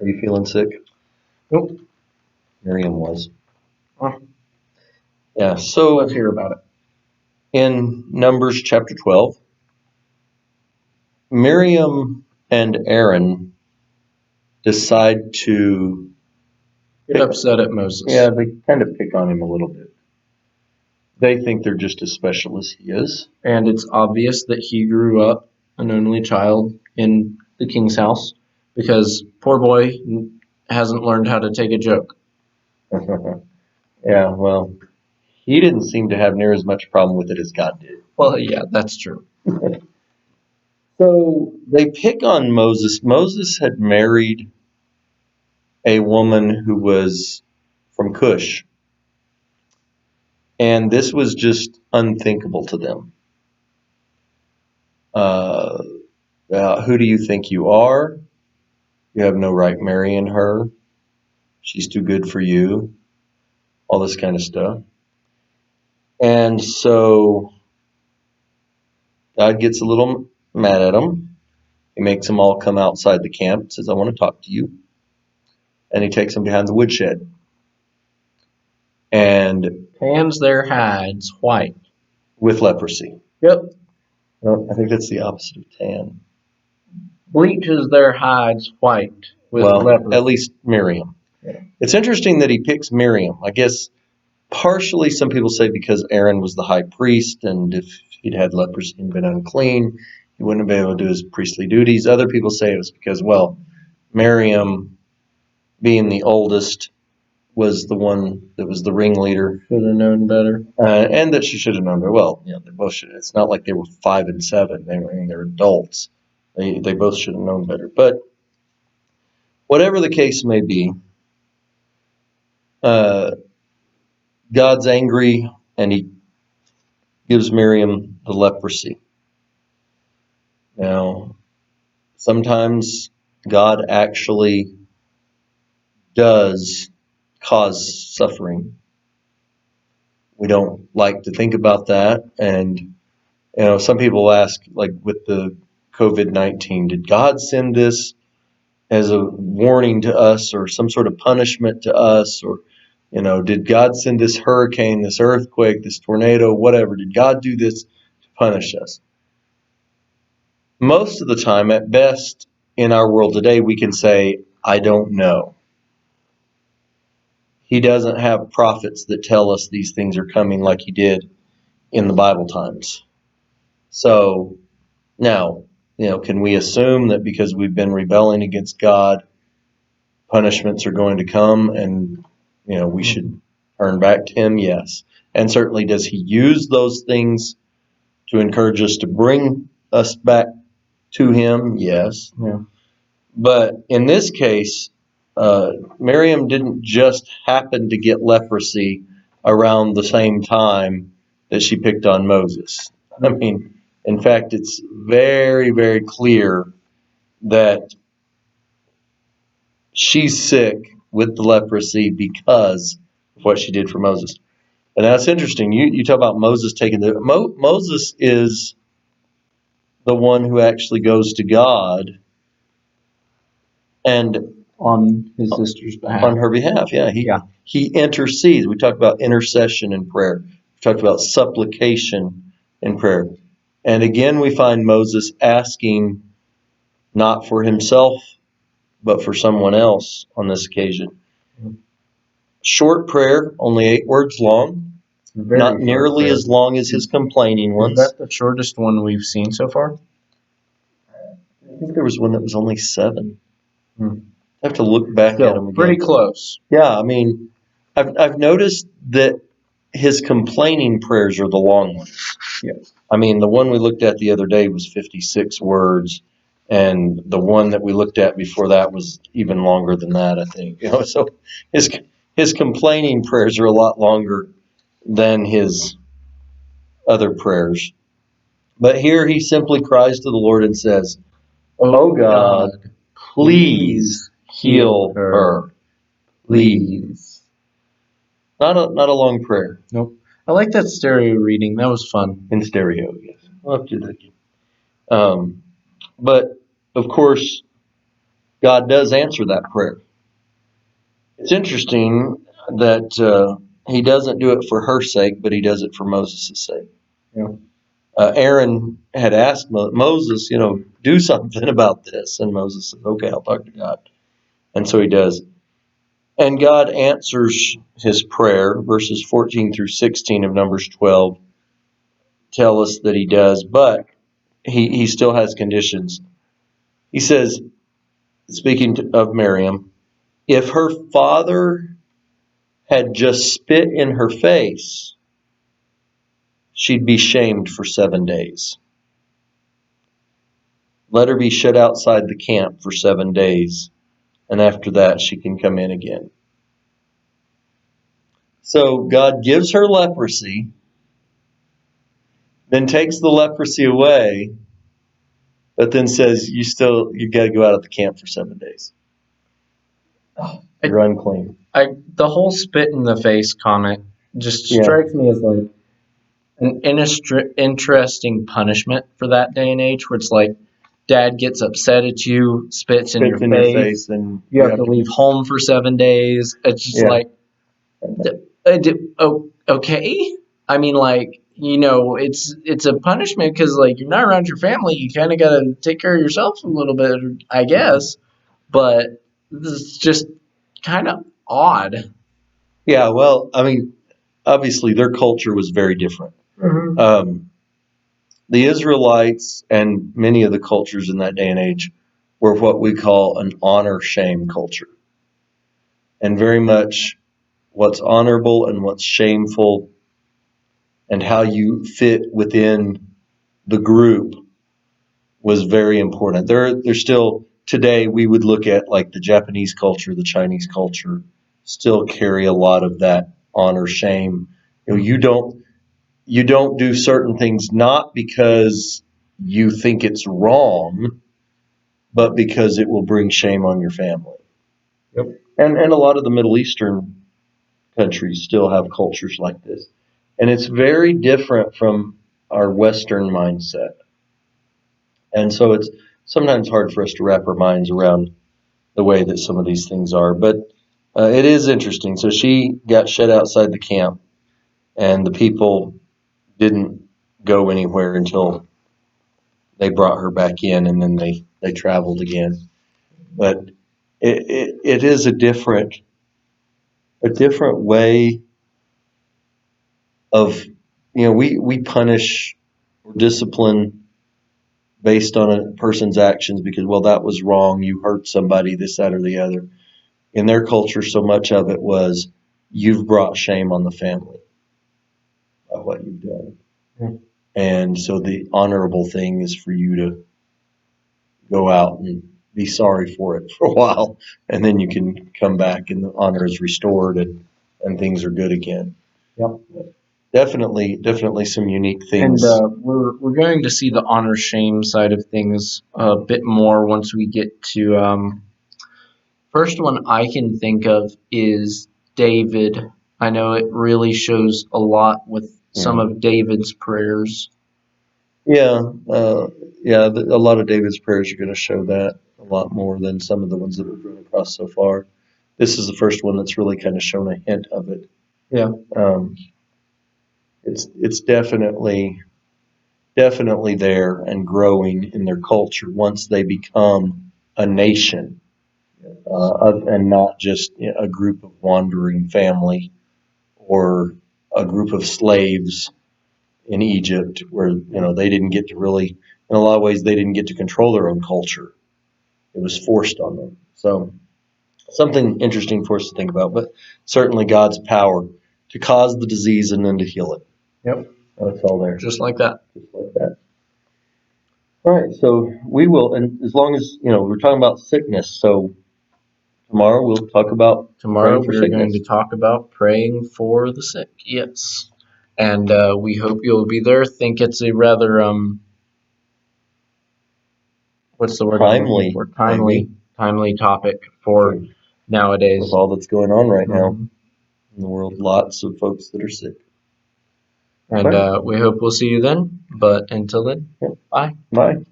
Are you feeling sick? Nope. Miriam was. Well, Yeah, so let's hear about it. in Numbers chapter 12, Miriam and Aaron decide to Get upset at Moses. Yeah, they kind of pick on him a little bit. They think they're just as special as he is. And it's obvious that he grew up an only child in the king's house because poor boy hasn't learned how to take a joke. Yeah, well, he didn't seem to have near as much problem with it as God did. Well, yeah, that's true. So they pick on Moses. Moses had married a woman who was from Cush, and this was just unthinkable to them. Uh, who do you think you are? You have no right marrying her. She's too good for you. All this kind of stuff. And so God gets a little mad at them. He makes them all come outside the camp, says, I want to talk to you. And he takes them behind the woodshed. And Tans their hides white. with leprosy. Yep. Well, I think that's the opposite of tan. Bleaches their hides white with Well, leprosy. at least Miriam. Yeah. It's interesting that he picks Miriam. I guess partially some people say because Aaron was the high priest, and if he'd had leprosy and been unclean, he wouldn't have been able to do his priestly duties. Other people say it was because, well, Miriam, being the oldest, was the one that was the ringleader. Should have known better. And that she should have known her. Well, they both should. It's not like they were 5 and 7. They're adults. They both should have known better. But whatever the case may be, God's angry, and he gives Miriam the leprosy. Now, sometimes God actually does cause suffering. We don't like to think about that. And, some people ask, like with the COVID-19, did God send this as a warning to us or some sort of punishment to us? Or, did God send this hurricane, this earthquake, this tornado, whatever? Did God do this to punish us? Most of the time, at best, in our world today, we can say, I don't know. He doesn't have prophets that tell us these things are coming like he did in the Bible times. So now, can we assume that because we've been rebelling against God, punishments are going to come and, we should turn back to him? Yes. And certainly, does he use those things to encourage us to bring us back to him? Yes. Yeah. But in this case, Miriam didn't just happen to get leprosy around the same time that she picked on Moses. I mean, in fact, it's very, very clear that she's sick with the leprosy because of what she did for Moses. And that's interesting. You talk about Moses taking Moses is the one who actually goes to God and On his sister's behalf. on her behalf. Yeah, he intercedes. We talked about intercession in prayer. We talked about supplication in prayer. And again, we find Moses asking not for himself, but for someone else on this occasion. Short prayer, only 8 words long, not nearly as long as his complaining ones. Is that the shortest one we've seen so far? I think there was one that was only 7. I have to look back at them again. Pretty close. Yeah, I mean, I've noticed that his complaining prayers are the long ones. Yes. I mean, the one we looked at the other day was 56 words, and the one that we looked at before that was even longer than that, I think. So his complaining prayers are a lot longer than his other prayers. But here he simply cries to the Lord and says, "Oh God, please heal her. Please." Not a long prayer. Nope. I like that stereo reading. That was fun. In stereo, yes. I'll have to do that again. But, of course, God does answer that prayer. It's interesting that he doesn't do it for her sake, but he does it for Moses' sake. Yeah. Aaron had asked Moses, do something about this. And Moses said, okay, I'll talk to God. And so he does. And God answers his prayer. Verses 14 through 16 of Numbers 12 tell us that he does, but he still has conditions. He says, speaking of Miriam, if her father had just spit in her face, she'd be shamed for 7 days. Let her be shut outside the camp for 7 days, and after that she can come in again. So God gives her leprosy, then takes the leprosy away, but then says you got to go out of the camp for 7 days. You're unclean. The whole spit in the face comment just Yeah. strikes me as like an interesting punishment for that day and age, where it's like dad gets upset at you, spits in your Spits in your face, face, and you have to leave home for 7 days. It's just Yeah. like, okay. I mean, like, it's a punishment because like you're not around your family. You kind of got to take care of yourself a little bit, I guess. But this is just kind of odd. Yeah, well, I mean, obviously their culture was very different. Mm-hmm. The Israelites and many of the cultures in that day and age were what we call an honor shame culture. And very much what's honorable and what's shameful and how you fit within the group was very important. There's still today we would look at like the Japanese culture, the Chinese culture, still carry a lot of that honor shame. You don't do certain things not because you think it's wrong, but because it will bring shame on your family. Yep. And a lot of the Middle Eastern countries still have cultures like this. And it's very different from our Western mindset. And so it's sometimes hard for us to wrap our minds around the way that some of these things are. But it is interesting. So she got shut outside the camp, and the people didn't go anywhere until they brought her back in, and then they traveled again. But it is a different way of we punish or discipline based on a person's actions because that was wrong, you hurt somebody, this, that, or the other. In their culture, so much of it was you've brought shame on the family by what you've done. Yeah. And so the honorable thing is for you to go out and be sorry for it for a while, and then you can come back and the honor is restored and things are good again. Yep. Definitely some unique And things. we're going to see the honor shame side of things a bit more once we get to first one I can think of is David. I know it really shows a lot with some of David's prayers. Yeah, a lot of David's prayers are going to show that a lot more than some of the ones that we've run across so far. This is the first one that's really kind of shown a hint of it. Yeah. It's definitely there and growing in their culture once they become a nation and not just a group of wandering family or a group of slaves in Egypt where they didn't get to really, in a lot of ways, they didn't get to control their own culture. It was forced on them. So something interesting for us to think about, but certainly God's power to cause the disease and then to heal it. Yep. That's all there. Just like that. Just like that. All right, so we will, and as long as, we're talking about sickness, so tomorrow we'll talk about Tomorrow praying for we're going sickness. to talk about praying for the sick. Yes. And we hope you'll be there. Think it's a rather what's the word I'm looking for? Timely topic for nowadays. With all that's going on right now Mhm. in the world, lots of folks that are sick. And we hope we'll see you then. But until then, bye. Bye.